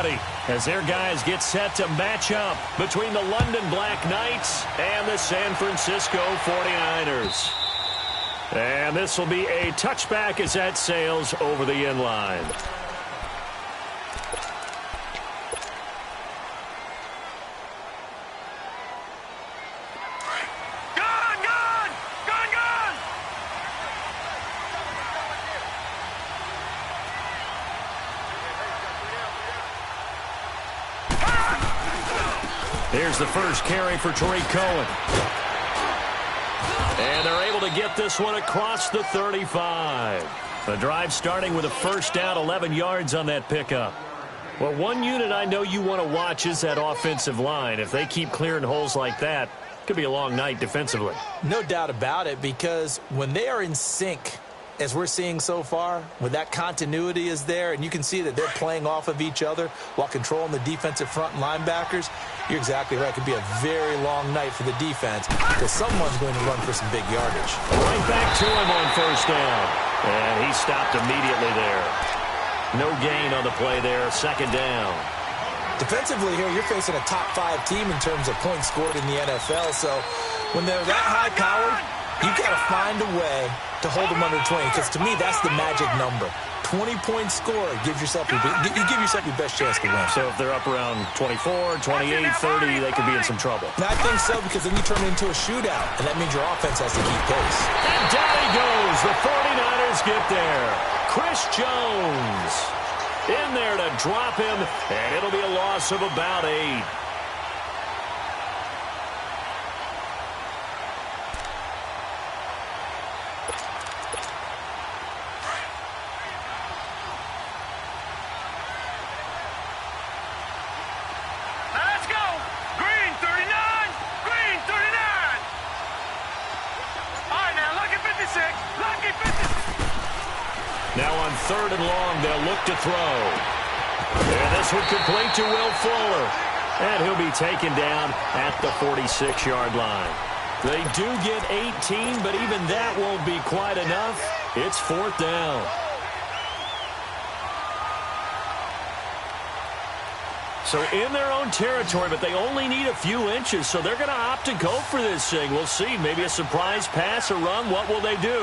ready as their guys get set to match up between the London Black Knights and the San Francisco 49ers. And this will be a touchback as that sails over the end line. Here's the first carry for Tariq Cohen. And they're able to get this one across the 35. The drive starting with a first down, 11 yards on that pickup. Well, one unit I know you want to watch is that offensive line. If they keep clearing holes like that, it could be a long night defensively. No doubt about it, because when they are in sync, as we're seeing so far, when that continuity is there, and you can see that they're playing off of each other while controlling the defensive front linebackers, you're exactly right. It could be a very long night for the defense because someone's going to run for some big yardage. Right back to him on first down. And he stopped immediately there. No gain on the play there. Second down. Defensively here, you're facing a top 5 team in terms of points scored in the NFL. So when they're that high-powered, you've got to find a way to hold them under 20, because to me, that's the magic number. 20-point score, you give yourself your best chance to win. So if they're up around 24, 28, 30, they could be in some trouble. No, I think so, because then you turn it into a shootout, and that means your offense has to keep pace. And down he goes. The 49ers get there. Chris Jones in there to drop him, and it'll be a loss of about 8. Now on 3rd and long, they'll look to throw. And this one complete to Will Fuller. And he'll be taken down at the 46-yard line. They do get 18, but even that won't be quite enough. It's 4th down. So in their own territory, but they only need a few inches, so they're going to opt to go for this thing. We'll see. Maybe a surprise pass or run. What will they do?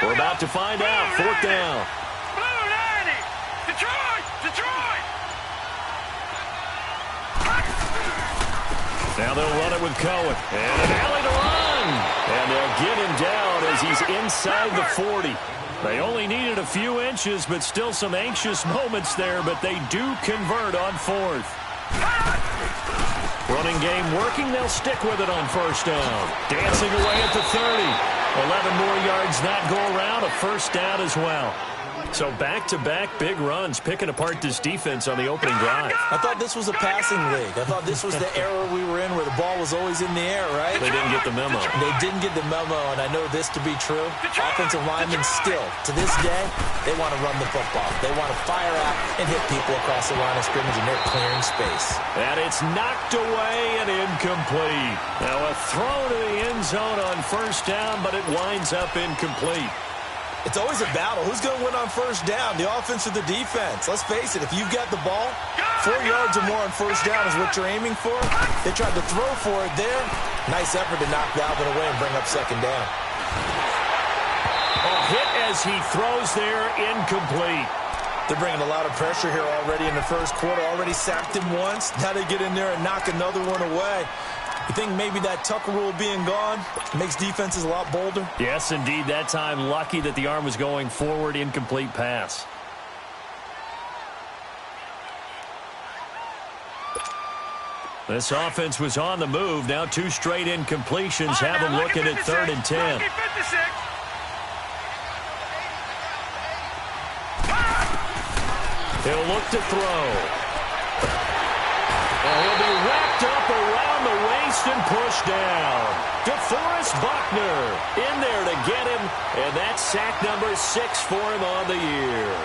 We're about to find out. 4th down. Blue 90. Detroit! Detroit! Now they'll run it with Cohen. And an alley to run. And they'll get him down as he's inside the 40. They only needed a few inches, but still some anxious moments there, but they do convert on 4th. Running game working. They'll stick with it on first down. Dancing away at the 30. 11 more yards that go around. A first down as well. So back-to-back big runs, picking apart this defense on the opening drive. I thought this was a passing league. I thought this was the era we were in where the ball was always in the air, right? They didn't get the memo. They didn't get the memo, and I know this to be true. Offensive linemen still, to this day, they want to run the football. They want to fire out and hit people across the line of scrimmage, and they're clearing space. And it's knocked away and incomplete. Now a throw to the end zone on first down, but it winds up incomplete. It's always a battle. Who's going to win on first down, the offense or the defense? Let's face it, if you've got the ball, 4 yards or more on first down is what you're aiming for. They tried to throw for it there. Nice effort to knock Dalvin away and bring up second down. A hit as he throws there, incomplete. They're bringing a lot of pressure here already in the first quarter. Already sacked him once. Now they get in there and knock another one away. You think maybe that Tucker rule being gone makes defenses a lot bolder? Yes, indeed. That time, lucky that the arm was going forward, incomplete pass. This offense was on the move. Now 2 straight incompletions have them looking at 3rd and 10. He'll look to throw. And he'll be wrapped up around the waist and pushed down. DeForest Buckner in there to get him, and that's sack number 6 for him on the year.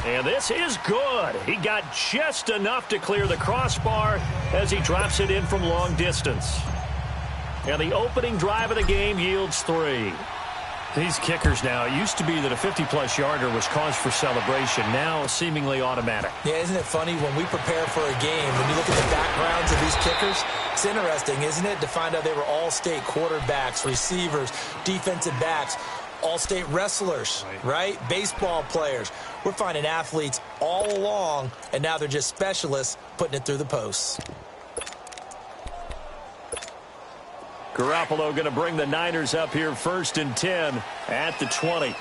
And this is good. He got just enough to clear the crossbar as he drops it in from long distance. And the opening drive of the game yields 3. These kickers now, it used to be that a 50-plus yarder was cause for celebration. Now seemingly automatic. Yeah, isn't it funny when we prepare for a game, when you look at the backgrounds of these kickers, it's interesting, isn't it, to find out they were all-state quarterbacks, receivers, defensive backs, all-state wrestlers, right? Baseball players. We're finding athletes all along, and now they're just specialists putting it through the posts. Garoppolo going to bring the Niners up here 1st and 10 at the 20.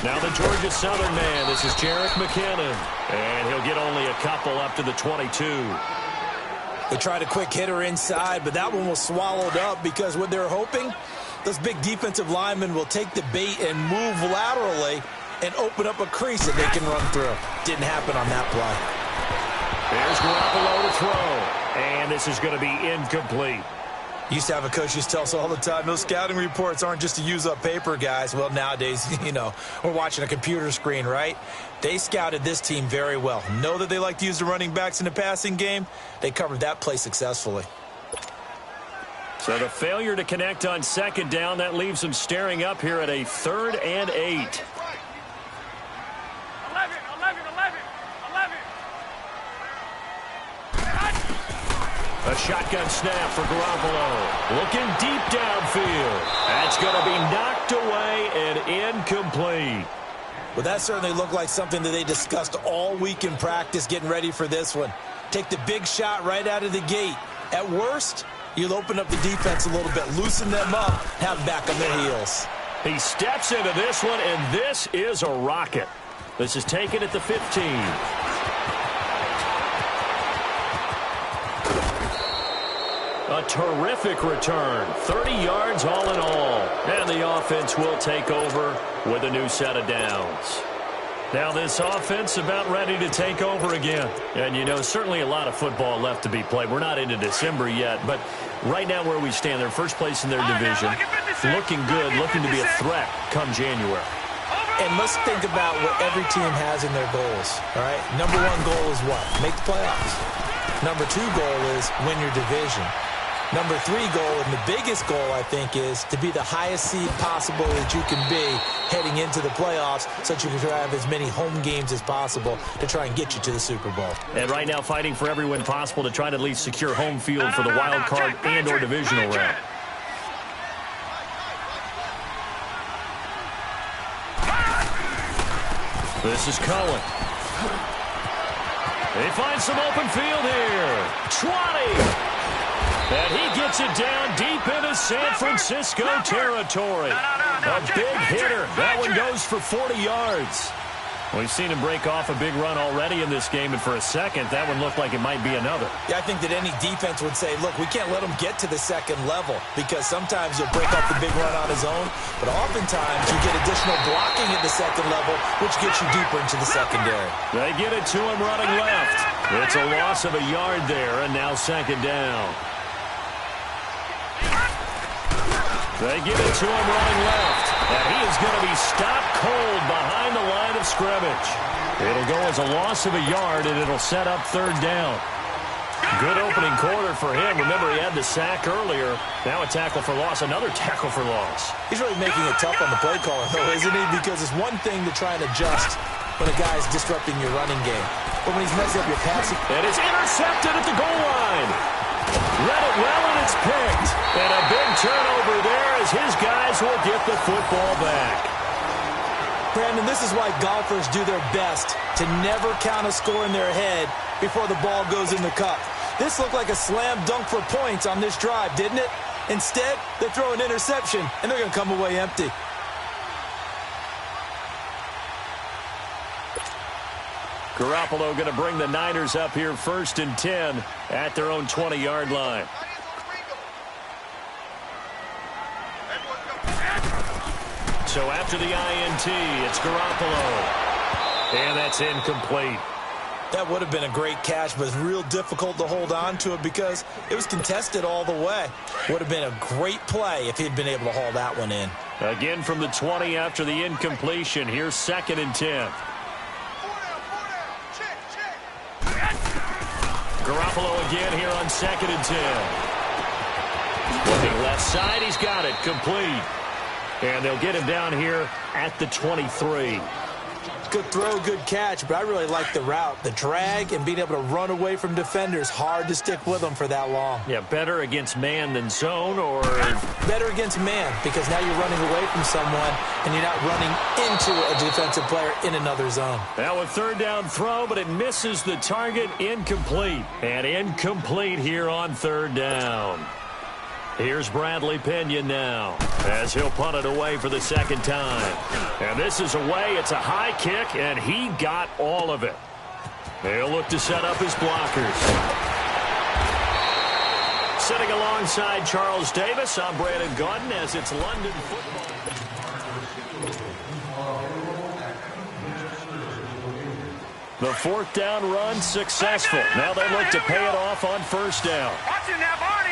Now the Georgia Southern man. This is Jerick McKinnon. And he'll get only a couple up to the 22. They tried a quick hitter inside, but that one was swallowed up because what they're hoping, those big defensive linemen will take the bait and move laterally and open up a crease that they can run through. Didn't happen on that play. There's Garoppolo to throw, and this is going to be incomplete. Used to have a coach used to tell us all the time, those scouting reports aren't just to use up paper, guys. Well, nowadays, you know, we're watching a computer screen, right? They scouted this team very well. Know that they like to use the running backs in the passing game. They covered that play successfully. So the failure to connect on 2nd down, that leaves them staring up here at a 3rd and 8. A shotgun snap for Garoppolo. Looking deep downfield. That's going to be knocked away and incomplete. Well, that certainly looked like something that they discussed all week in practice getting ready for this one. Take the big shot right out of the gate. At worst, you'll open up the defense a little bit, loosen them up, have them back on their heels. He steps into this one, and this is a rocket. This is taken at the 15. A terrific return. 30 yards all in all. And the offense will take over with a new set of downs. Now this offense about ready to take over again. And, you know, certainly a lot of football left to be played. We're not into December yet, but right now where we stand, they're first place in their division. Looking good, looking to be a threat come January. And let's think about what every team has in their goals, all right? Number 1 goal is what? Make the playoffs. Number 2 goal is win your division. Number 3 goal, and the biggest goal, I think, is to be the highest seed possible that you can be heading into the playoffs so that you can have as many home games as possible to try and get you to the Super Bowl. And right now fighting for every win possible to try to at least secure home field for the wild card and or divisional round. This is Cohen. They find some open field here. 20. And he gets it down deep into San Francisco territory. A big hitter. That one goes for 40 yards. We've seen him break off a big run already in this game, and for a second, that one looked like it might be another. Yeah, I think that any defense would say, look, we can't let him get to the second level because sometimes he'll break off the big run on his own, but oftentimes you get additional blocking at the second level, which gets you deeper into the secondary. They get it to him running left. It's a loss of a yard there, and now 2nd down. They give it to him running left. And he is going to be stopped cold behind the line of scrimmage. It'll go as a loss of a yard, and it'll set up 3rd down. Good opening quarter for him. Remember, he had the sack earlier. Now a tackle for loss, another tackle for loss. He's really making it tough on the play caller, though, isn't he? Because it's one thing to try and adjust when a guy's disrupting your running game. But when he's messing up your passing... And it's intercepted at the goal line. Read it well, and it's picked. And a big turnover there as his guys will get the football back. Brandon, this is why golfers do their best to never count a score in their head before the ball goes in the cup. This looked like a slam dunk for points on this drive, didn't it? Instead, they throw an interception, and they're going to come away empty. Garoppolo going to bring the Niners up here 1st and 10 at their own 20-yard line. So after the INT, it's Garoppolo. And that's incomplete. That would have been a great catch, but it's real difficult to hold on to it because it was contested all the way. Would have been a great play if he'd been able to haul that one in. Again from the 20 after the incompletion. Here's 2nd and 10. Garoppolo again here on 2nd and 10. Looking Left side, he's got it. Complete. And they'll get him down here at the 23. Good throw, good catch, but I really like the route. The drag and being able to run away from defenders, hard to stick with them for that long. Yeah, better against man than zone, or? Better against man, because now you're running away from someone and you're not running into a defensive player in another zone. Now a third down throw, but it misses the target. Incomplete. And incomplete here on third down. Here's Bradley Pinion now as he'll punt it away for the second time. And this is away. It's a high kick, and he got all of it. He'll look to set up his blockers. Sitting alongside Charles Davis, I'm Brandon Gaudin as it's London football. The fourth down run successful. Now they look to pay it off on first down. Watch him now, Barney.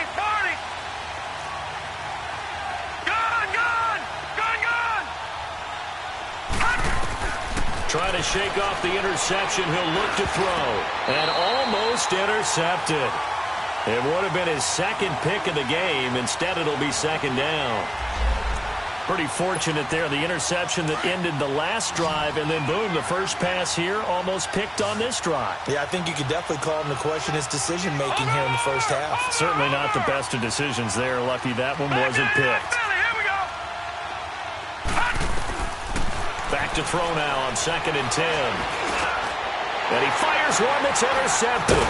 Trying to shake off the interception. He'll look to throw. And almost intercepted. It would have been his second pick of the game. Instead, it'll be second down. Pretty fortunate there. The interception that ended the last drive, and then boom, the first pass here almost picked on this drive. Yeah, I think you could definitely call him to question his decision-making here in the first half. Certainly not the best of decisions there. Lucky that one wasn't picked. Back to throw now on 2nd and 10. And he fires one that's intercepted.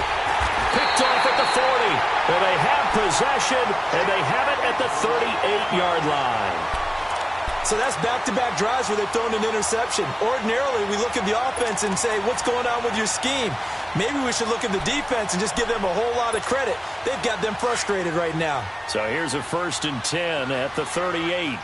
Picked off at the 40. Well, they have possession, and they have it at the 38-yard line. So that's back-to-back drives where they've thrown an interception. Ordinarily, we look at the offense and say, what's going on with your scheme? Maybe we should look at the defense and just give them a whole lot of credit. They've got them frustrated right now. So here's a 1st and 10 at the 38.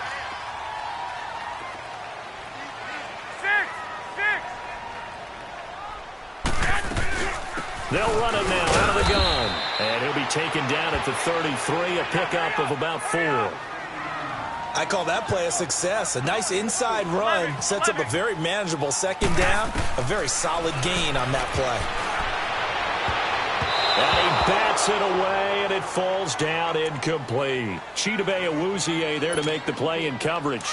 They'll run it now out of the gun. And he'll be taken down at the 33, a pickup of about 4. I call that play a success. A nice inside run sets up a very manageable second down, a very solid gain on that play. And he bats it away, and it falls down incomplete. Chidobe Awuzie there to make the play in coverage.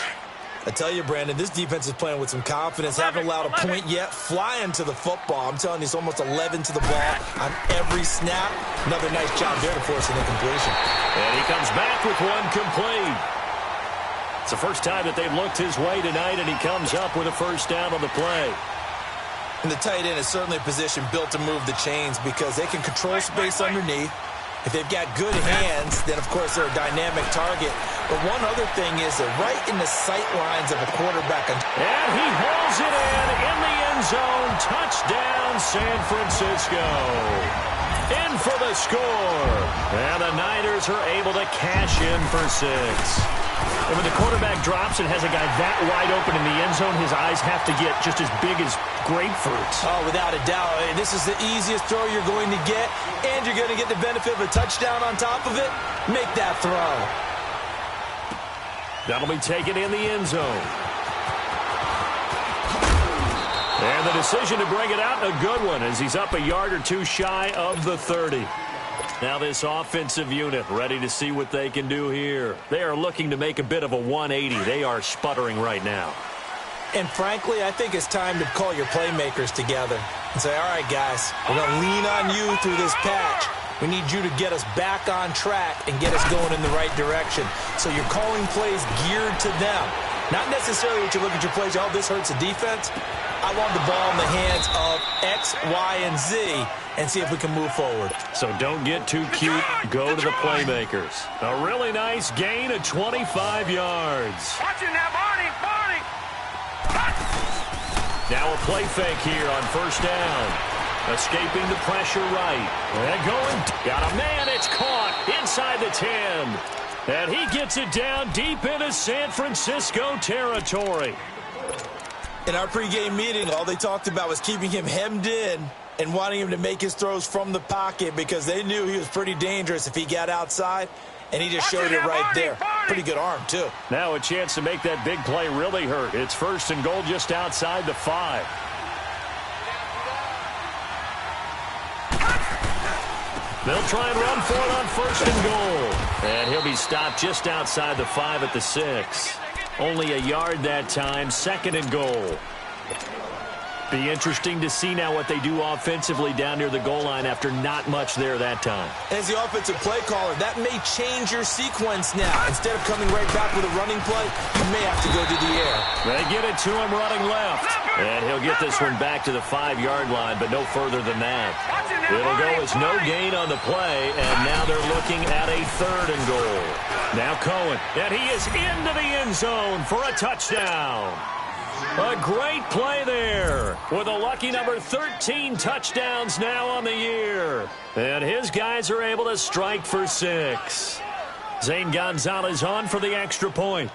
I tell you, Brandon, this defense is playing with some confidence. Haven't allowed a point yet. Flying to the football. I'm telling you, it's almost 11 to the ball on every snap. Another nice job there to force an incompletion. And he comes back with one complete. It's the first time that they've looked his way tonight, and he comes up with a first down on the play. And the tight end is certainly a position built to move the chains because they can control space underneath. If they've got good hands, then, of course, they're a dynamic target. But one other thing is they're right in the sight lines of a quarterback. And he hauls it in the end zone. Touchdown, San Francisco. In for the score. And the Niners are able to cash in for 6. And when the quarterback drops and has a guy that wide open in the end zone, his eyes have to get just as big as grapefruits. Oh, without a doubt. This is the easiest throw you're going to get, and you're going to get the benefit of a touchdown on top of it. Make that throw. That'll be taken in the end zone. And the decision to bring it out, a good one, as he's up a yard or two shy of the 30. Now this offensive unit ready to see what they can do here. They are looking to make a bit of a 180. They are sputtering right now. And frankly, I think it's time to call your playmakers together and say, all right, guys, we're going to lean on you through this patch. We need you to get us back on track and get us going in the right direction. So you're calling plays geared to them. Not necessarily what you look at your plays, oh, this hurts the defense. I want the ball in the hands of X, Y, and Z and see if we can move forward. So don't get too cute. Go to the playmakers. A really nice gain of 25 yards. Watch it now, Barney. Now a play fake here on first down. Escaping the pressure right. And going. Got a man. It's caught inside the 10. And he gets it down deep into San Francisco territory. In our pregame meeting, all they talked about was keeping him hemmed in and wanting him to make his throws from the pocket because they knew he was pretty dangerous if he got outside, and he just showed it right there. Pretty good arm, too. Now a chance to make that big play really hurt. It's 1st and goal just outside the 5. They'll try and run for it on 1st and goal. And he'll be stopped just outside the 5 at the 6. Only a yard that time, 2nd and goal. Be interesting to see now what they do offensively down near the goal line after not much there that time. As the offensive play caller, that may change your sequence now. Instead of coming right back with a running play, you may have to go to the air. They get it to him running left. And he'll get this one back to the 5-yard line, but no further than that. It'll go as no gain on the play, and now they're looking at a 3rd and goal. Now Cohen, and he is into the end zone for a touchdown. A great play there with a lucky number 13 touchdowns now on the year. And his guys are able to strike for 6. Zane Gonzalez on for the extra point.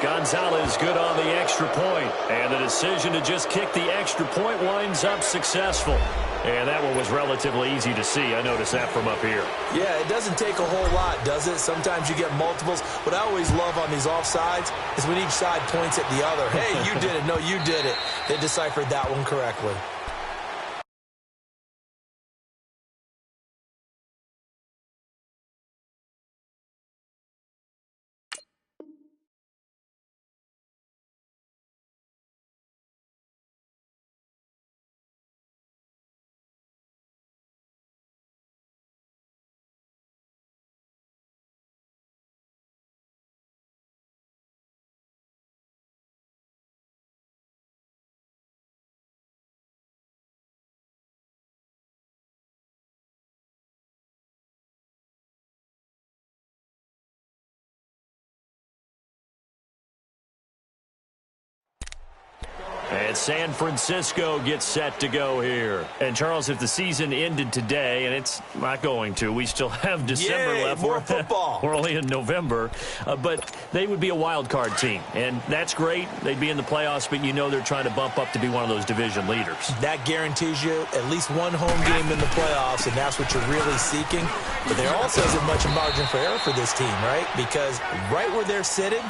Gonzalez good on the extra point. And the decision to just kick the extra point winds up successful. And that one was relatively easy to see. I noticed that from up here. Yeah, it doesn't take a whole lot, does it? Sometimes you get multiples. What I always love on these offsides is when each side points at the other. Hey, you did it. No, you did it. They deciphered that one correctly. And San Francisco gets set to go here. And, Charles, if the season ended today, and it's not going to, we still have December left. More football. We're only in November. But they would be a wild card team. And that's great. They'd be in the playoffs, but you know they're trying to bump up to be one of those division leaders. That guarantees you at least one home game in the playoffs, and that's what you're really seeking. But there also isn't much margin for error for this team, right? Because right where they're sitting,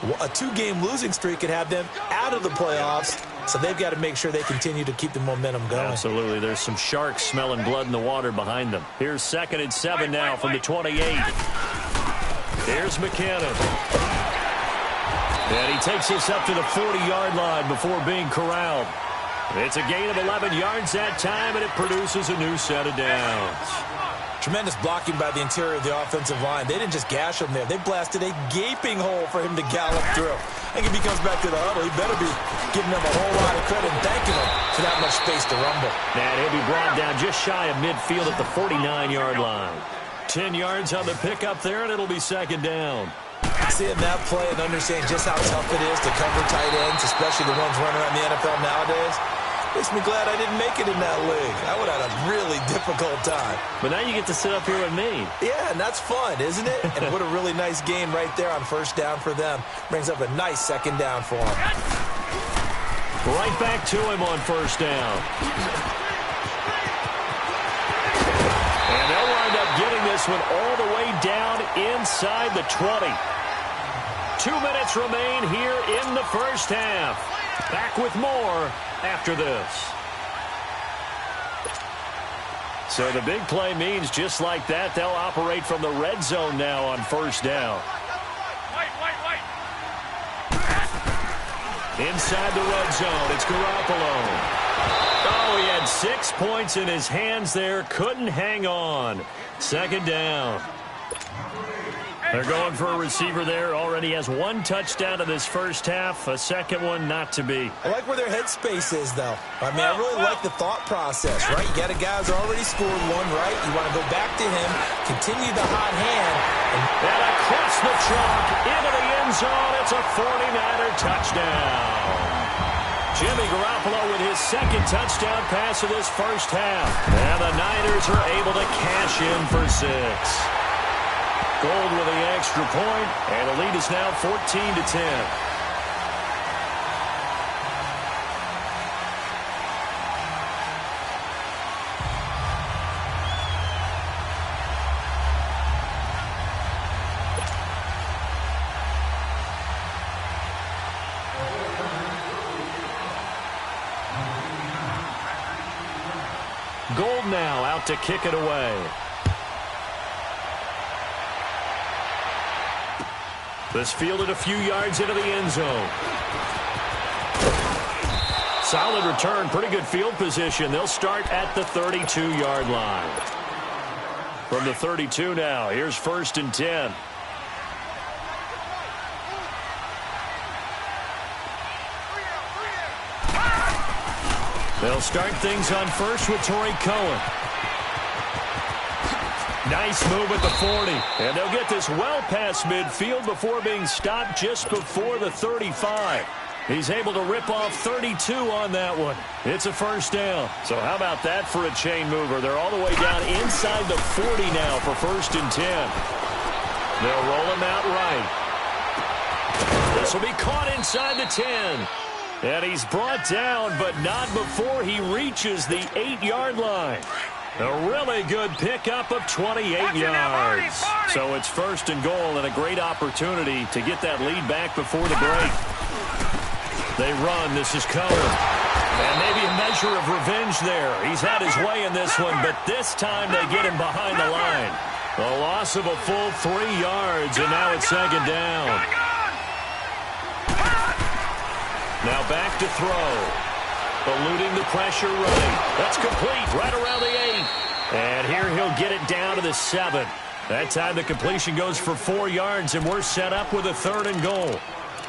a 2-game losing streak could have them out of the playoffs, so they've got to make sure they continue to keep the momentum going. Absolutely. There's some sharks smelling blood in the water behind them. Here's 2nd and 7 now from the 28. Here's McKinnon. And he takes this up to the 40-yard line before being corralled. It's a gain of 11 yards that time, and it produces a new set of downs. Tremendous blocking by the interior of the offensive line. They didn't just gash him there. They blasted a gaping hole for him to gallop through. I think if he comes back to the huddle, he better be giving them a whole lot of credit and thanking them for that much space to rumble. And he'll be brought down just shy of midfield at the 49-yard line. 10 yards on the pickup there, and it'll be 2nd down. Seeing that play and understanding just how tough it is to cover tight ends, especially the ones running around the NFL nowadays, makes me glad I didn't make it in that league. I would have had a really difficult time. But now you get to sit up here with me. Yeah, and that's fun, isn't it? And what a really nice game right there on 1st down for them. Brings up a nice 2nd down for them. Right back to him on 1st down. And they'll wind up getting this one all the way down inside the 20. 2 minutes remain here in the 1st half. Back with more after this. So the big play means just like that, they'll operate from the red zone now on 1st down. Inside the red zone, it's Garoppolo. Oh, he had 6 points in his hands there, couldn't hang on. 2nd down. They're going for a receiver there. Already has 1 touchdown in this 1st half. A 2nd one not to be. I like where their headspace is, though. I mean, I really like the thought process, right? You got a guy who's already scored 1, right? You want to go back to him, continue the hot hand. And across the chalk, into the end zone. It's a 49er touchdown. Jimmy Garoppolo with his 2nd touchdown pass of this 1st half. And the Niners are able to cash in for 6. Gold with the extra point, and the lead is now 14-10. gold now out to kick it away. This fielded a few yards into the end zone. Solid return, pretty good field position. They'll start at the 32-yard line. From the 32 now, here's 1st and 10. They'll start things on first with Torrey Cohen. Nice move at the 40. And they'll get this well past midfield before being stopped just before the 35. He's able to rip off 32 on that one. It's a 1st down. So how about that for a chain mover? They're all the way down inside the 40 now for 1st and 10. They'll roll him out right. This will be caught inside the 10. And he's brought down, but not before he reaches the 8-yard line. A really good pickup of 28 yards. So it's 1st and goal and a great opportunity to get that lead back before the break. They run. This is Cohen. And maybe a measure of revenge there. He's had his way in this one, but this time they get him behind the line. A loss of a full 3 yards, and now it's 2nd down. Now back to throw. Eluding the pressure right. That's complete right around the 8. And here he'll get it down to the 7. That time the completion goes for 4 yards, and we're set up with a 3rd and goal.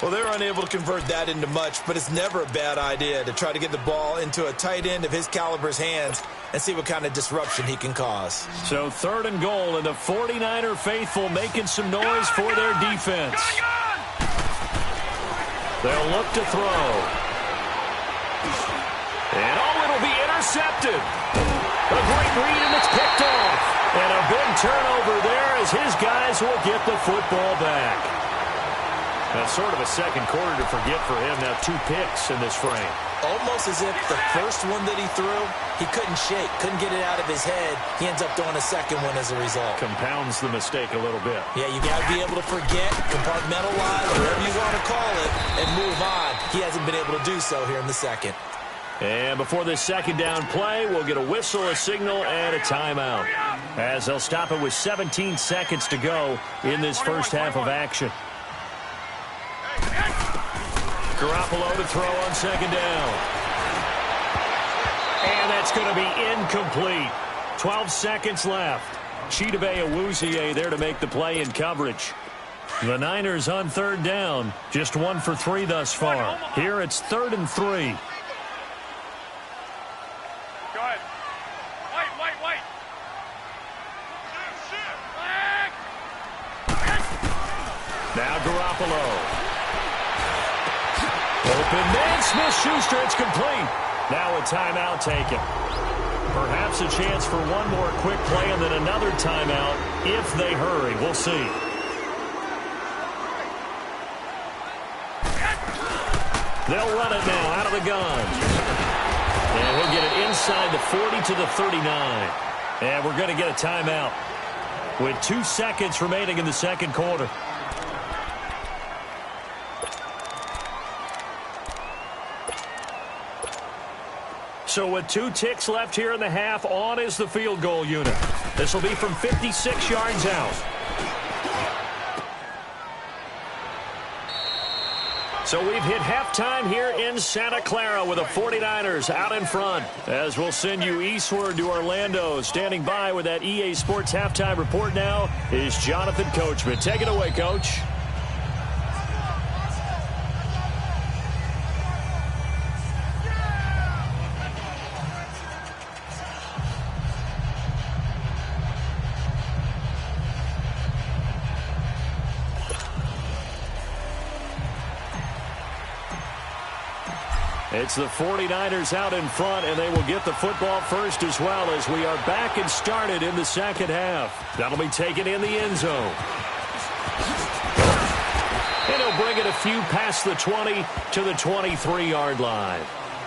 Well, they're unable to convert that into much, but it's never a bad idea to try to get the ball into a tight end of his caliber's hands and see what kind of disruption he can cause. So 3rd and goal, and the 49er faithful making some noise for their defense. They'll look to throw. And it'll be intercepted. A great read, and it's picked off. And a big turnover there as his guys will get the football back. That's sort of a second quarter to forget for him. Now 2 picks in this frame. Almost as if the first one that he threw, he couldn't shake, couldn't get it out of his head. He ends up throwing a second one as a result. Compounds the mistake a little bit. Yeah, you got to be able to forget, compartmentalize, whatever you want to call it, and move on. He hasn't been able to do so here in the second. And before this 2nd down play, we'll get a whistle, a signal, and a timeout. As they'll stop it with 17 seconds to go in this first half of action. Garoppolo to throw on 2nd down. And that's going to be incomplete. 12 seconds left. Chidobe Awuzie there to make the play in coverage. The Niners on 3rd down. Just 1 for 3 thus far. Here it's 3rd and 3. Go ahead. Wait. Now Garoppolo. Open man, Smith-Schuster, it's complete. Now a timeout taken. Perhaps a chance for one more quick play and then another timeout if they hurry. We'll see. They'll run it now out of the gun. And he'll get it inside the 40 to the 39. And we're going to get a timeout with 2 seconds remaining in the second quarter. So with 2 ticks left here in the half, on is the field goal unit. This will be from 56 yards out. So we've hit halftime here in Santa Clara with the 49ers out in front. As we'll send you eastward to Orlando. Standing by with that EA Sports halftime report now is Jonathan Coachman. Take it away, Coach. It's the 49ers out in front, and they will get the football first as well as we are back and started in the second half. That'll be taken in the end zone. And he'll bring it a few past the 20 to the 23-yard line.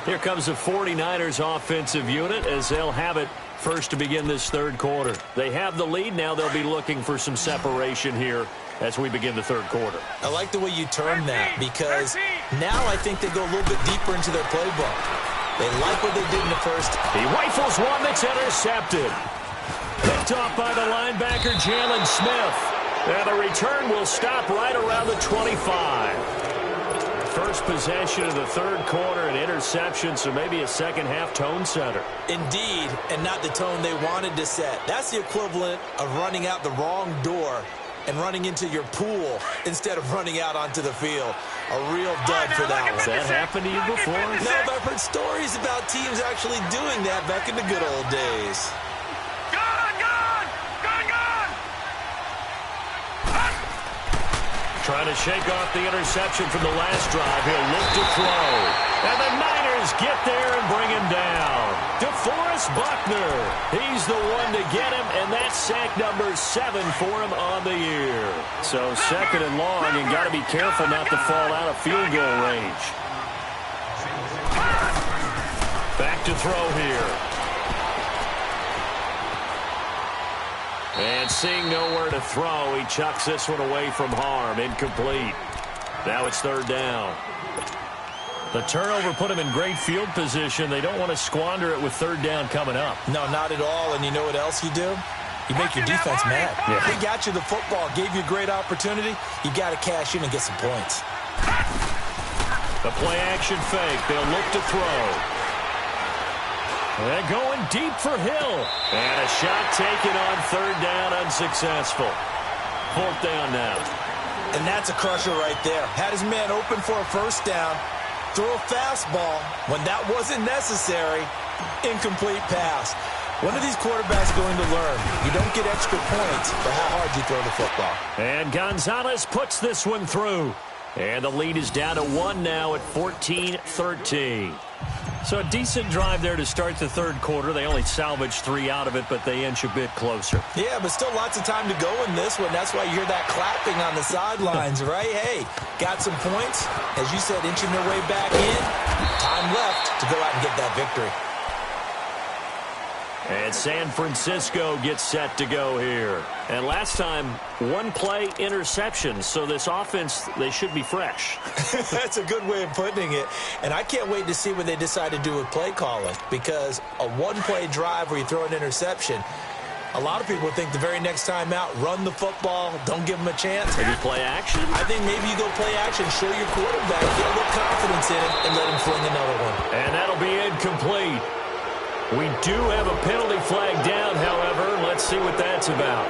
Here comes the 49ers offensive unit as they'll have it first to begin this third quarter. They have the lead. Now they'll be looking for some separation here as we begin the third quarter. I like the way you term that because now I think they go a little bit deeper into their playbook. They like what they did in the first. He rifles one that's intercepted. Picked off by the linebacker, Jalen Smith. And the return will stop right around the 25. First possession of the third quarter, an interception, so maybe a second-half tone setter. Indeed, and not the tone they wanted to set. That's the equivalent of running out the wrong door and running into your pool instead of running out onto the field. A real dud for that one. Has that happened to you before? No, but I've heard stories about teams actually doing that back in the good old days. Trying to shake off the interception from the last drive. He'll look to throw. And the Niners get there and bring him down. DeForest Buckner. He's the one to get him, and that's sack number 7 for him on the year. So second and long, and got to be careful not to fall out of field goal range. Back to throw here. And seeing nowhere to throw, he chucks this one away from harm. Incomplete. Now it's third down. The turnover put him in great field position. They don't want to squander it with third down coming up. No, not at all. And you know what else you do? You make your defense mad. Yeah. They got you the football, gave you a great opportunity. You got to cash in and get some points. The play action fake. They'll look to throw. They're going deep for Hill. And a shot taken on third down, unsuccessful. Fourth down now. And that's a crusher right there. Had his man open for a first down. Throw a fastball when that wasn't necessary. Incomplete pass. When are these quarterbacks going to learn? You don't get extra points for how hard you throw the football. And Gonzalez puts this one through. And the lead is down to 1 now at 14-13. So a decent drive there to start the third quarter. They only salvaged 3 out of it, but they inch a bit closer. Yeah, but still lots of time to go in this one. That's why you hear that clapping on the sidelines, right? Hey, got some points. As you said, inching their way back in. Time left to go out and get that victory. And San Francisco gets set to go here. And last time, 1 play interception. So this offense, they should be fresh. That's a good way of putting it. And I can't wait to see what they decide to do with play calling. Because a 1-play drive where you throw an interception, a lot of people think the very next time out, run the football, don't give them a chance. Maybe play action? I think maybe you go play action, show your quarterback, get a little confidence in it, and let him fling another one. And that'll be incomplete. We do have a penalty flag down, however. Let's see what that's about.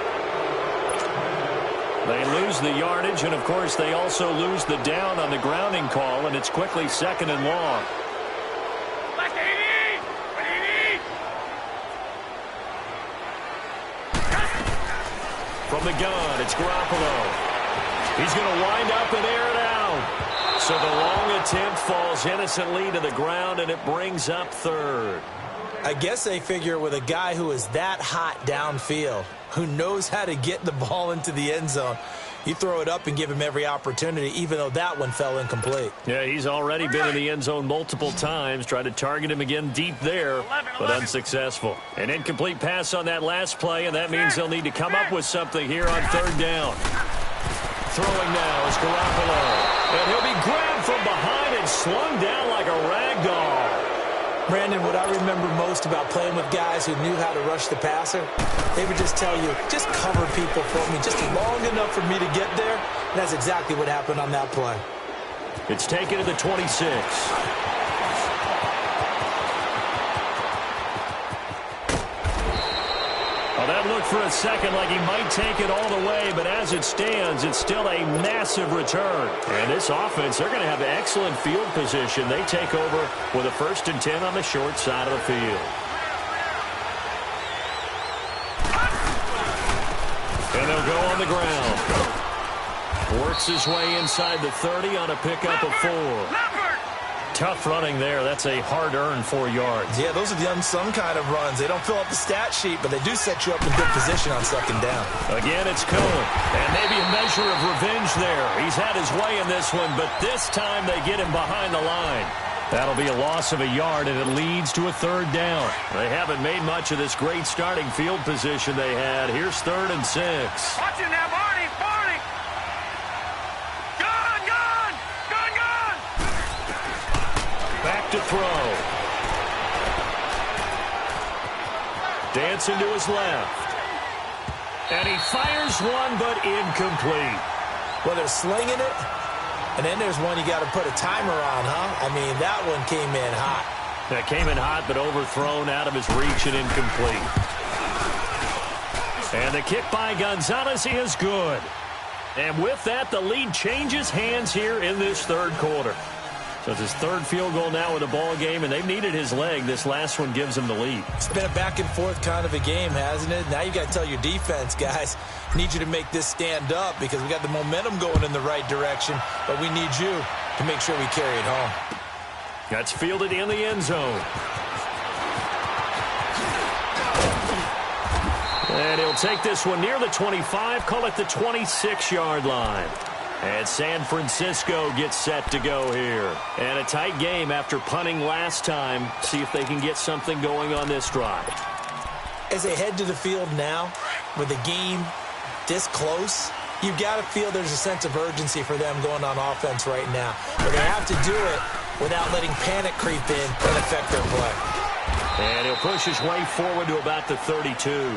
They lose the yardage, and, of course, they also lose the down on the grounding call, and it's quickly second and long. From the gun, it's Garoppolo. He's going to wind up and air it out. So the long attempt falls innocently to the ground, and it brings up third. I guess they figure with a guy who is that hot downfield, who knows how to get the ball into the end zone, you throw it up and give him every opportunity, even though that one fell incomplete. Yeah, he's already been in the end zone multiple times. Tried to target him again deep there, but unsuccessful. An incomplete pass on that last play, and that means they'll need to come up with something here on third down. Throwing now is Garoppolo. And he'll be grabbed from behind and slung down like a rag doll. Brandon, what I remember most about playing with guys who knew how to rush the passer, they would just tell you, just cover people for me, just long enough for me to get there. And that's exactly what happened on that play. It's taken to the 26. Well, that looked for a second like he might take it all the way, but as it stands, it's still a massive return. And this offense, they're going to have excellent field position. They take over with a 1st and 10 on the short side of the field. And they'll go on the ground. Works his way inside the 30 on a pickup of 4. Tough running there. That's a hard-earned 4 yards. Yeah, those are the unsung kind of runs. They don't fill up the stat sheet, but they do set you up in good position on second down. Again, it's Cohen. And maybe a measure of revenge there. He's had his way in this one, but this time they get him behind the line. That'll be a loss of a yard, and it leads to a third down. They haven't made much of this great starting field position they had. Here's 3rd and 6. Watch it now, Barney! Barney! Gun! Gun! Gun! Gun! Back to throw. Dancing to his left. And he fires one, but incomplete. Well, they're slinging it, and then there's one you got to put a timer on, huh? I mean, that one came in hot. That came in hot, but overthrown out of his reach and incomplete. And the kick by Gonzalez is good. And with that, the lead changes hands here in this third quarter. So it's his third field goal now with the ball game, and they've needed his leg. This last one gives him the lead. It's been a back-and-forth kind of a game, hasn't it? Now you got to tell your defense, guys, need you to make this stand up because we got the momentum going in the right direction, but we need you to make sure we carry it home. That's fielded in the end zone. And he'll take this one near the 25, call it the 26-yard line. And San Francisco gets set to go here. And a tight game after punting last time. See if they can get something going on this drive. As they head to the field now, with the game this close, you've got to feel there's a sense of urgency for them going on offense right now. But they have to do it without letting panic creep in and affect their play. And he'll push his way forward to about the 32.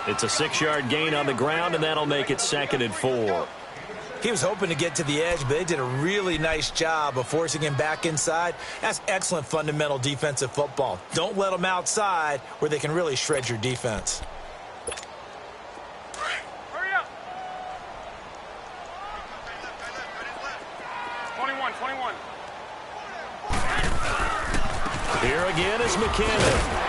It's a 6-yard gain on the ground, and that'll make it 2nd and 4. He was hoping to get to the edge, but they did a really nice job of forcing him back inside. That's excellent fundamental defensive football. Don't let them outside where they can really shred your defense. Hurry up. 21. Here again is McKinnon.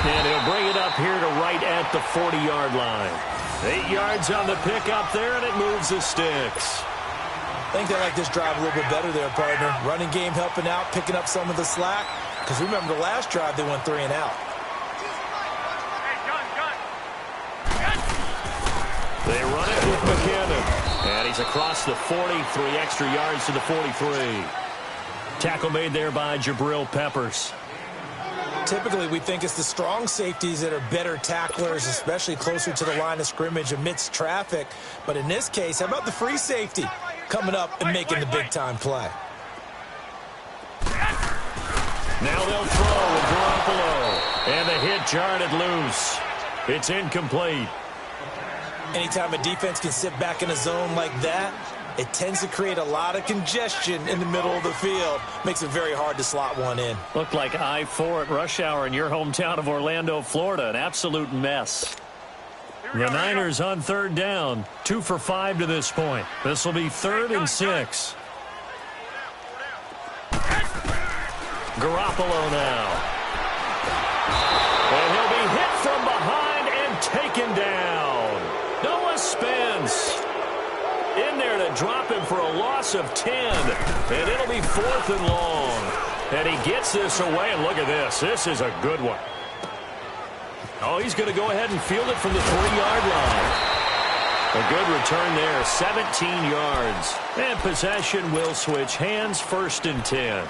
And he'll bring it up here to right at the 40-yard line. 8 yards on the pickup there, and it moves the sticks. I think they like this drive a little bit better there, partner. Running game helping out, picking up some of the slack. Because remember the last drive, they went 3 and out. Hey, gun. They run it with McKinnon. And he's across the 40, 3 extra yards to the 43. Tackle made there by Jabril Peppers. Typically, we think it's the strong safeties that are better tacklers, especially closer to the line of scrimmage amidst traffic. But in this case, how about the free safety coming up and making the big-time play? Now they'll throw with Garoppolo. And the hit jarred it loose. It's incomplete. Anytime a defense can sit back in a zone like that, it tends to create a lot of congestion in the middle of the field. Makes it very hard to slot one in. Looked like I-4 at rush hour in your hometown of Orlando, Florida. An absolute mess. The Niners on 3rd down. 2 for 5 to this point. This will be 3rd and 6. Garoppolo now. And he'll be hit from behind and taken down. Noah Spence in there to drop him for a loss of 10. And it'll be 4th and long. And he gets this away, and look at this. This is a good one. Oh, he's going to go ahead and field it from the 3-yard line. A good return there, 17 yards. And possession will switch hands, 1st and 10.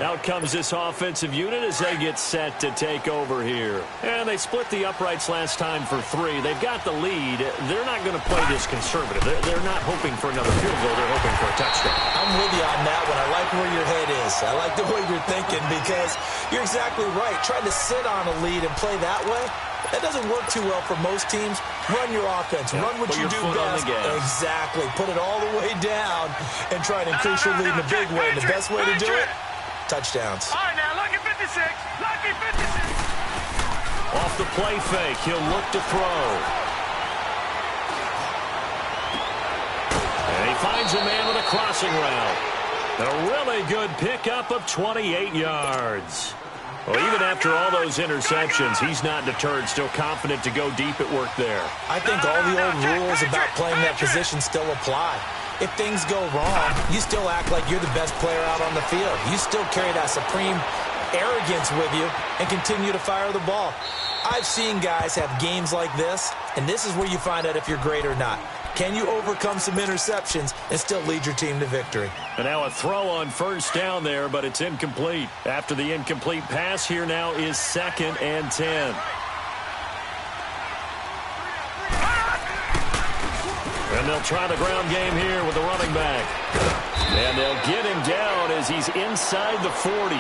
Out comes this offensive unit as they get set to take over here. And they split the uprights last time for 3. They've got the lead. They're not going to play this conservative. They're not hoping for another field goal. They're hoping for a touchdown. I'm with you on that one. I like where your head is. I like the way you're thinking because you're exactly right. Trying to sit on a lead and play that way, that doesn't work too well for most teams. Run your offense. Run what you do best. Exactly. Put it all the way down and try to increase your lead in a big way. And the best way to do it, touchdowns. All right, now, lucky 56. Lucky 56. Off the play fake, he'll look to throw. And he finds a man with a crossing route. A really good pickup of 28 yards. Well, even after all those interceptions, he's not deterred, still confident to go deep at work there. I think all the old rules about playing that position still apply. If things go wrong, you still act like you're the best player out on the field. You still carry that supreme arrogance with you and continue to fire the ball. I've seen guys have games like this, and this is where you find out if you're great or not. Can you overcome some interceptions and still lead your team to victory? And now a throw on 1st down there, but it's incomplete. After the incomplete pass, here now is 2nd and 10. And they'll try the ground game here with the running back. And they'll get him down as he's inside the 40.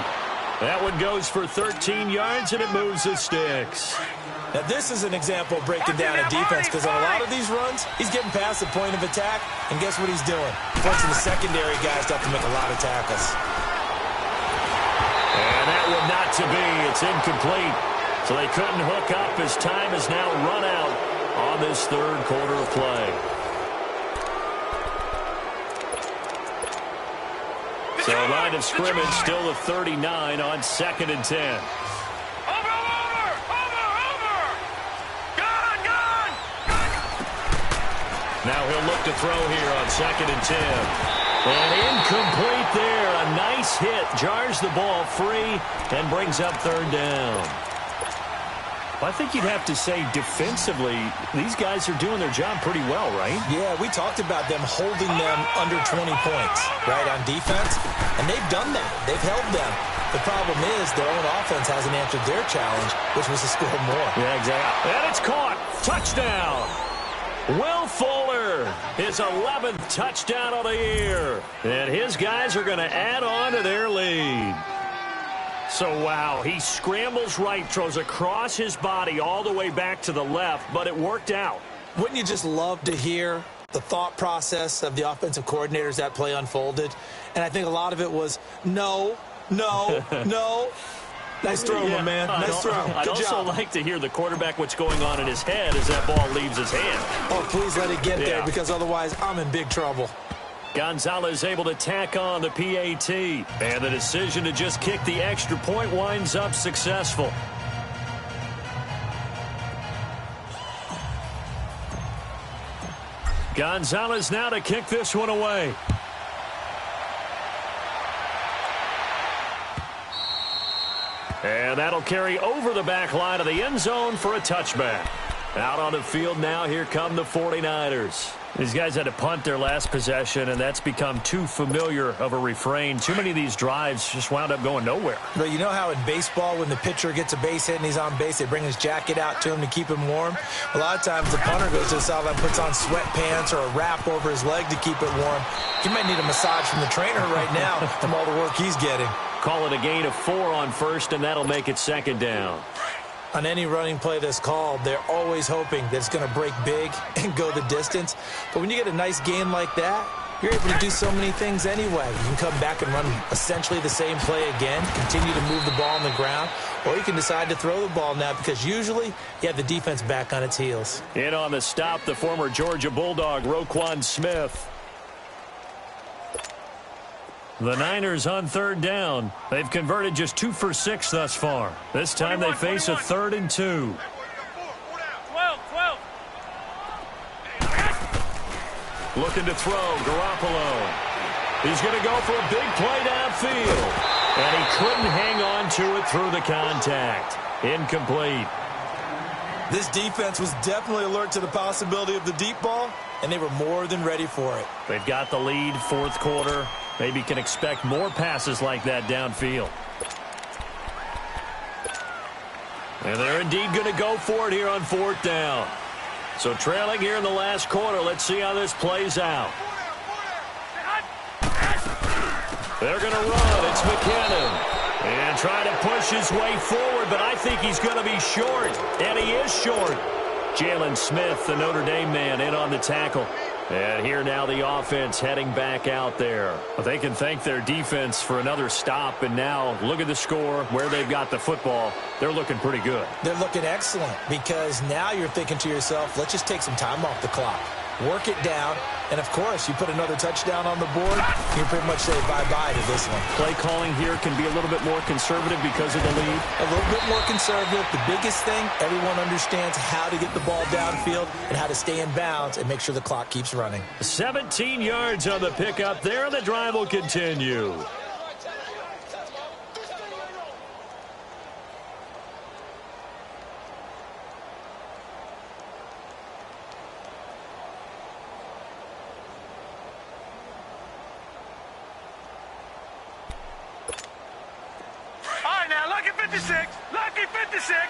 That one goes for 13 yards, and it moves the sticks. Now, this is an example of breaking down a defense, because on a lot of these runs, he's getting past the point of attack, and guess what he's doing? Forcing the secondary guys to have to make a lot of tackles. And that one not to be. It's incomplete. So they couldn't hook up as time has now run out on this third quarter of play. So line of scrimmage still the 39 on 2nd and 10. Now he'll look to throw here on 2nd and 10. And incomplete there. A nice hit. Jars the ball free and brings up 3rd down. I think you'd have to say defensively, these guys are doing their job pretty well, right? Yeah, we talked about them holding them under 20 points, right, on defense. And they've done that. They've held them. The problem is their own offense hasn't answered their challenge, which was to score more. Yeah, exactly. And it's caught. Touchdown. Will Fuller, his 11th touchdown of the year. And his guys are going to add on to their lead. So, wow, he scrambles right, throws across his body all the way back to the left, but it worked out. Wouldn't you just love to hear the thought process of the offensive coordinators that play unfolded? And I think a lot of it was, no. Nice throw, my man. Nice throw. I'd also like to hear the quarterback what's going on in his head as that ball leaves his hand. Oh, please let it get there, because otherwise I'm in big trouble. Gonzalez able to tack on the PAT. And the decision to just kick the extra point winds up successful. Gonzalez now to kick this one away. And that'll carry over the back line of the end zone for a touchback. Out on the field now, here come the 49ers. These guys had to punt their last possession, and that's become too familiar of a refrain. Too many of these drives just wound up going nowhere. But you know how in baseball, when the pitcher gets a base hit and he's on base, they bring his jacket out to him to keep him warm? A lot of times the punter goes to the sideline, puts on sweatpants or a wrap over his leg to keep it warm. He might need a massage from the trainer right now from all the work he's getting. Call it a gain of 4 on first, and that'll make it 2nd down. On any running play that's called, they're always hoping that it's going to break big and go the distance. But when you get a nice gain like that, you're able to do so many things anyway. You can come back and run essentially the same play again, continue to move the ball on the ground, or you can decide to throw the ball now because usually you have the defense back on its heels. In on the stop, the former Georgia Bulldog, Roquan Smith. The Niners on 3rd down. They've converted just 2 for 6 thus far. This time they face a 3rd and 2. 12. Looking to throw, Garoppolo. He's going to go for a big play downfield. And he couldn't hang on to it through the contact. Incomplete. This defense was definitely alert to the possibility of the deep ball, and they were more than ready for it. They've got the lead, 4th quarter. Maybe can expect more passes like that downfield. And they're indeed going to go for it here on 4th down. So trailing here in the last quarter. Let's see how this plays out. They're going to run. It's McKinnon. And trying to push his way forward, but I think he's going to be short. And he is short. Jalen Smith, the Notre Dame man, in on the tackle. And here now the offense heading back out there. But they can thank their defense for another stop. And now look at the score, where they've got the football. They're looking pretty good. They're looking excellent because now you're thinking to yourself, let's just take some time off the clock. Work it down. And, of course, you put another touchdown on the board, you can pretty much say bye-bye to this one. Play calling here can be a little bit more conservative because of the lead. A little bit more conservative. The biggest thing, everyone understands how to get the ball downfield and how to stay in bounds and make sure the clock keeps running. 17 yards on the pickup there. The drive will continue. Lucky 56.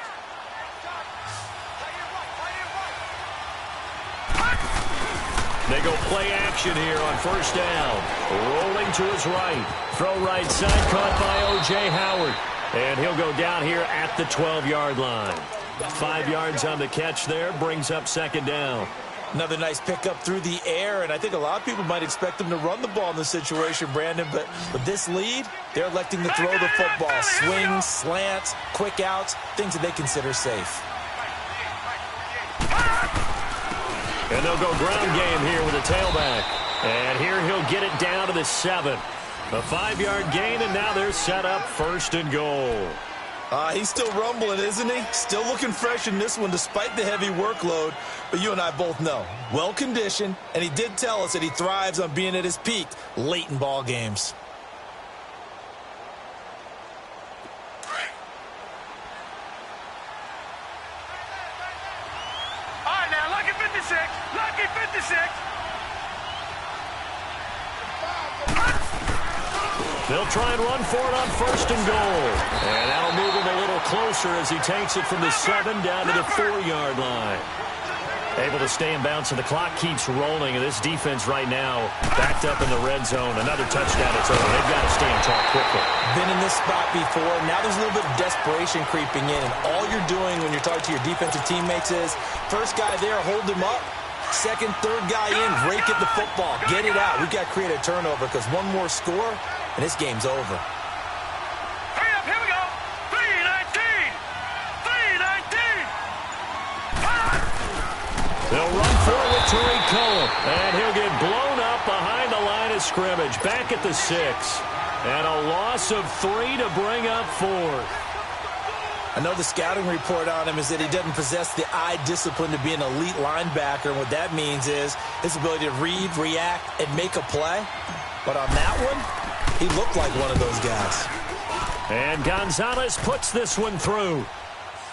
They go play action here on 1st down. Rolling to his right. Throw right side, caught by O.J. Howard. And he'll go down here at the 12-yard line. 5 yards on the catch there, brings up second down. Another nice pickup through the air, and I think a lot of people might expect them to run the ball in this situation, Brandon, but with this lead, they're electing to throw the football. Swings, slants, quick outs, things that they consider safe. And they'll go ground game here with a tailback. And here he'll get it down to the 7. A 5-yard gain, and now they're set up first and goal. He's still rumbling, isn't he? Still looking fresh in this one despite the heavy workload. But you and I both know, well-conditioned, and he did tell us that he thrives on being at his peak late in ball games. All right, now, lucky 56. Lucky 56. They'll try and run for it on first and goal. And that'll move him a little closer as he takes it from the 7 down to the 4-yard line. Able to stay in bounds, and the clock keeps rolling. And this defense right now backed up in the red zone. Another touchdown. It's over. They've got to stand tall quickly. Been in this spot before. Now there's a little bit of desperation creeping in. And all you're doing when you're talking to your defensive teammates is, first guy there, hold him up. Second, third guy in, rake at the football. Get it out. We've got to create a turnover because one more score, and this game's over. Hurry up, here we go. 3-19. 3-19. They'll run for it with Tariq Cohen. And he'll get blown up behind the line of scrimmage. Back at the 6. And a loss of 3 to bring up 4. I know the scouting report on him is that he doesn't possess the eye discipline to be an elite linebacker. And what that means is his ability to read, react, and make a play. But on that one, he looked like one of those guys. And Gonzalez puts this one through.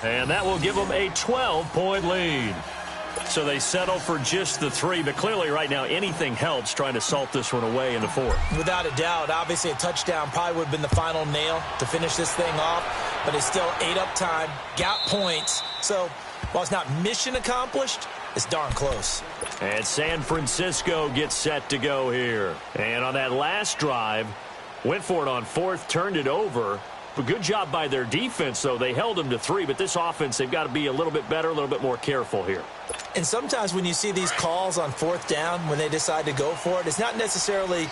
And that will give them a 12-point lead. So they settle for just the 3, but clearly right now anything helps trying to salt this one away in the 4th. Without a doubt, obviously a touchdown probably would have been the final nail to finish this thing off, but it's still ate up time, got points. So while it's not mission accomplished, it's darn close. And San Francisco gets set to go here. And on that last drive, went for it on 4th, turned it over. But good job by their defense, though. They held them to 3, but this offense, they've got to be a little bit better, a little bit more careful here. And sometimes when you see these calls on 4th down, when they decide to go for it, it's not necessarily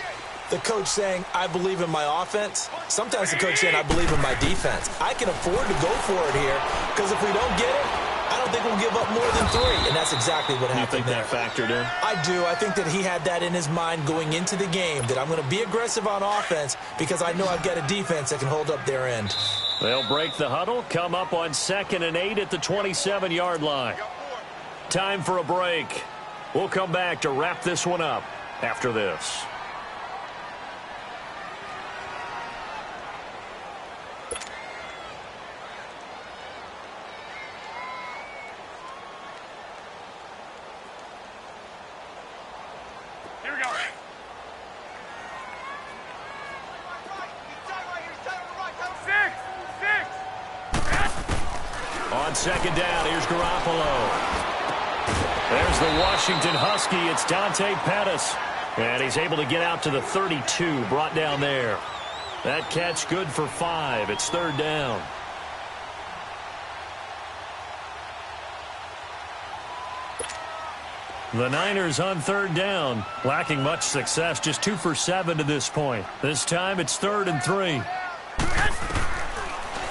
the coach saying, I believe in my offense. Sometimes the coach saying, I believe in my defense. I can afford to go for it here, because if we don't get it, I don't think we'll give up more than 3. And that's exactly what happened there. You think that factored in? I do. I think that he had that in his mind going into the game, that I'm going to be aggressive on offense because I know I've got a defense that can hold up their end. They'll break the huddle, come up on 2nd and 8 at the 27-yard line. Time for a break. We'll come back to wrap this one up after this. Here we go. On 2nd down, here's Garoppolo. There's the Washington Husky. It's Dante Pettis. And he's able to get out to the 32, brought down there. That catch good for 5. It's 3rd down. The Niners on 3rd down, lacking much success, just 2 for 7 to this point. This time it's 3rd and 3.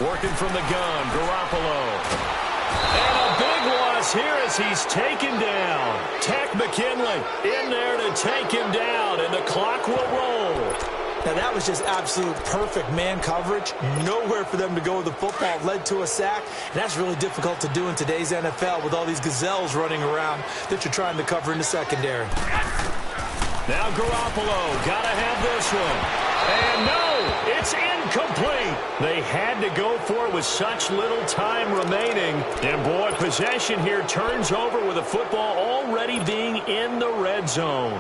Working from the gun, Garoppolo. And a big loss here as he's taken down. Tech McKinley in there to take him down, and the clock will roll. Now, that was just absolute perfect man coverage. Nowhere for them to go with the football. Led to a sack, and that's really difficult to do in today's NFL with all these gazelles running around that you're trying to cover in the secondary. Now Garoppolo, gotta have this one. And no, it's incomplete. They had to go for it with such little time remaining. And boy, possession here turns over with the football already being in the red zone.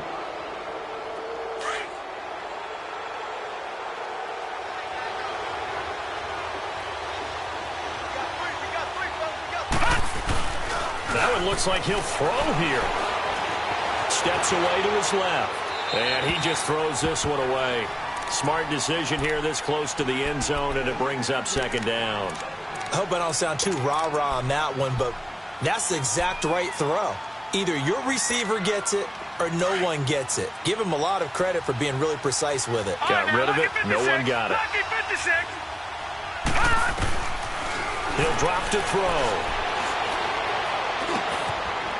That one looks like he'll throw here. Steps away to his left. And he just throws this one away. Smart decision here this close to the end zone, and it brings up second down. I hope I don't sound too rah-rah on that one, but that's the exact right throw. Either your receiver gets it or no one gets it. Give him a lot of credit for being really precise with it. Got rid of it. No one got it. He'll drop to throw.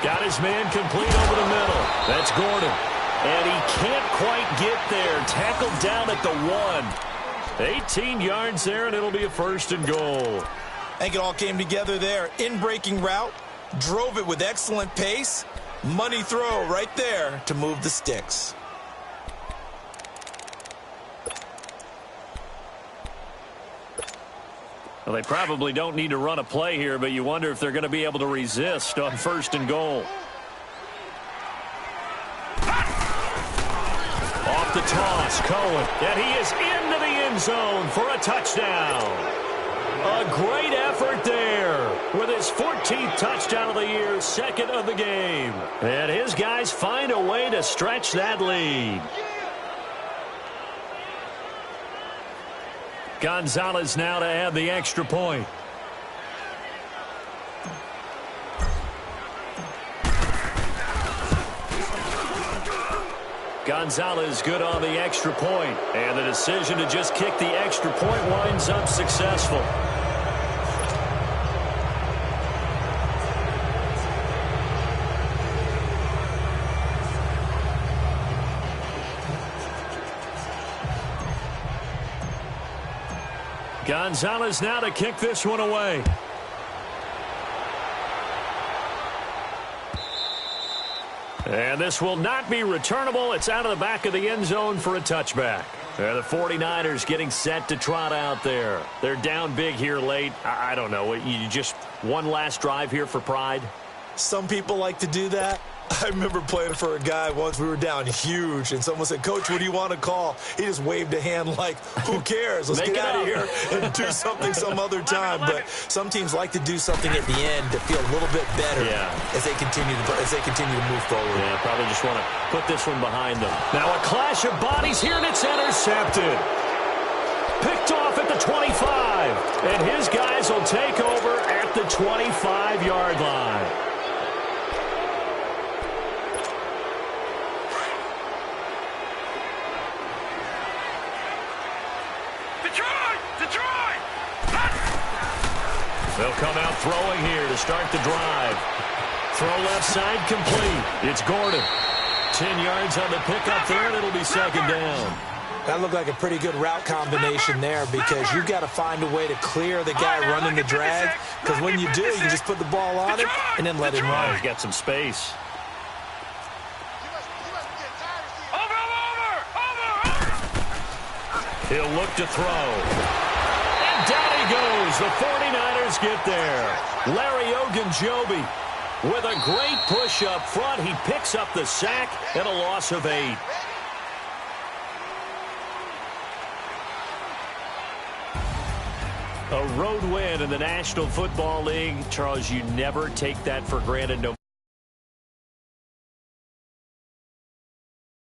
Got his man complete over the middle. That's Gordon. And he can't quite get there. Tackled down at the 1. 18 yards there, and it'll be a first and goal. I think it all came together there. In-breaking route. Drove it with excellent pace. Money throw right there to move the sticks. Well, they probably don't need to run a play here, but you wonder if they're going to be able to resist on first and goal. Off the toss, Cohen. And he is into the end zone for a touchdown. A great effort there with his 14th touchdown of the year, second of the game. And his guys find a way to stretch that lead. Gonzalez now to add the extra point. Gonzalez good on the extra point, and the decision to just kick the extra point winds up successful. Gonzalez now to kick this one away. And this will not be returnable. It's out of the back of the end zone for a touchback. The 49ers getting set to trot out there. They're down big here late. I don't know. You just one last drive here for pride? Some people like to do that. I remember playing for a guy once. We were down huge, and someone said, "Coach, what do you want to call?" He just waved a hand like, "Who cares? Let's get out of here and do something some other time." But some teams like to do something at the end to feel a little bit better as they continue to move forward. Yeah, probably just want to put this one behind them. Now a clash of bodies here, and it's intercepted. Picked off at the 25, and his guys will take over at the 25-yard line. They'll come out throwing here to start the drive. Throw left side complete. It's Gordon. 10 yards on the pickup there, and it'll be second down. That looked like a pretty good route combination there because you've got to find a way to clear the guy running the drag, because when you do, you can just put the ball on him and then let him run. He's got some space. He'll look to throw. And down he goes. The 49ers get there. Larry Ogunjobi with a great push up front. He picks up the sack and a loss of 8. A road win in the National Football League. Charles, you never take that for granted, no